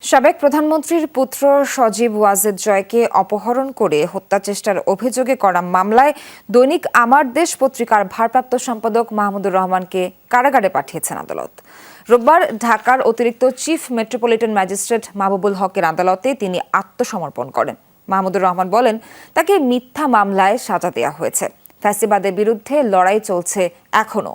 সাবেক প্রধানমন্ত্রীর পুত্র সজীব ওয়াজেদ জয়কে অপহরণ করে হত্যা চেষ্টার অভিযোগে করা মামলায় দৈনিক আমার দেশ পত্রিকার ভারপ্রাপ্ত সম্পাদক মাহমুদুর রহমানকে কারাগারে পাঠিয়েছেন আদালত। রোববার ঢাকার অতিরিক্ত চিফ মেট্রোপলিটন ম্যাজিস্ট্রেট মাহবুবুল হকের আদালতে তিনি আত্মসমর্পণ করেন। মাহমুদুর রহমান বলেন, তাকে মিথ্যা মামলায় সাজা দেওয়া হয়েছে। ফ্যাসিবাদের বিরুদ্ধে লড়াই চলছে এখনো।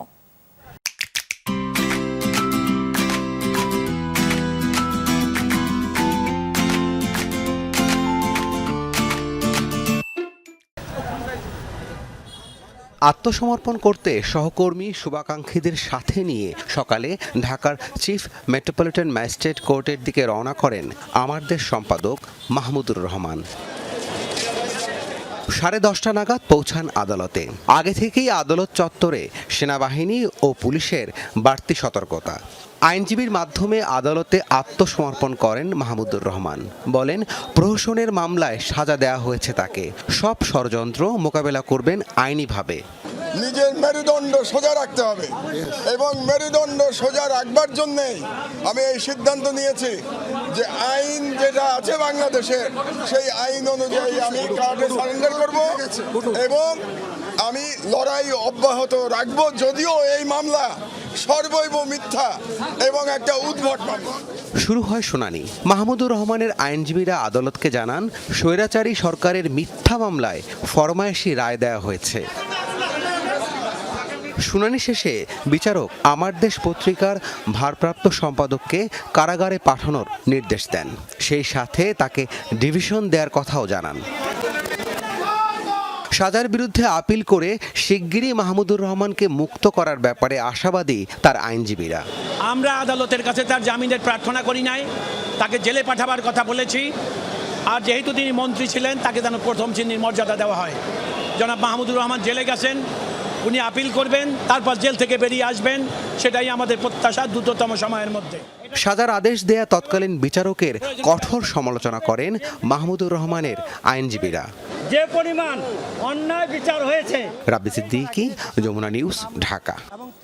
আত্মসমর্পণ করতে সহকর্মী শুভাকাঙ্ক্ষীদের সাথে নিয়ে সকালে ঢাকার চিফ মেট্রোপলিটন ম্যাজিস্ট্রেট কোর্টের দিকে রওনা করেন আমার দেশ সম্পাদক মাহমুদুর রহমান। 10:30 নাগাদ পৌঁছান আদালতে। আগে থেকেই আদালত চত্বরে সেনাবাহিনী ও পুলিশের বাড়তি সতর্কতা। আইনজীবীর মাধ্যমে আদালতে আত্মসমর্পণ করেন মাহমুদুর রহমান। বলেন, প্রহসনের মামলায় সাজা দেওয়া হয়েছে তাকে। সব ষড়যন্ত্র মোকাবেলা করবেন আইনিভাবে। নিজের মেরুদণ্ড সোজা রাখতে হবে এবং মেরুদণ্ড সোজা রাখবার জন্যেই আমি এই সিদ্ধান্ত নিয়েছি যে আইন যেটা আছে বাংলাদেশের সেই আইন অনুযায়ী আমি কার্ডে সারেন্ডার করব এবং আমি লড়াই অব্যাহত রাখব, যদিও এই মামলা সর্বৈব মিথ্যা এবং একটা উদ্ভট মামলা। শুরু হয় শুনানি। মাহমুদুর রহমানের আইনজীবীরা আদালতকে জানান, স্বৈরাচারী সরকারের মিথ্যা মামলায় ফরমায়েশি রায় দেওয়া হয়েছে। শুনানি শেষে বিচারক আমার দেশ পত্রিকার ভারপ্রাপ্ত সম্পাদককে কারাগারে পাঠানোর নির্দেশ দেন। সেই সাথে তাকে ডিভিশন দেওয়ার কথাও জানান। সাজার বিরুদ্ধে আপিল করে শিগগিরই মাহমুদুর রহমানকে মুক্ত করার ব্যাপারে আশাবাদী তার আইনজীবীরা। আমরা আদালতের কাছে তার জামিনের প্রার্থনা করি নাই, তাকে জেলে পাঠাবার কথা বলেছি। আর যেহেতু তিনি মন্ত্রী ছিলেন, তাকে যেন প্রথম শ্রেণীর মর্যাদা দেওয়া হয়। জনাব মাহমুদুর রহমান জেলে গেছেন, উনি আপিল করবেন, তারপর জেল থেকে বেরিয়ে আসবেন, সেটাই আমাদের প্রত্যাশা দ্রুততম সময়ের মধ্যে। সাজার আদেশ দেয়া তৎকালীন বিচারকের কঠোর সমালোচনা করেন মাহমুদুর রহমানের আইনজীবীরা। যে পরিমাণ অন্যায় বিচার হয়েছে। রাব্বি সিদ্দিকী, যমুনা নিউজ, ঢাকা।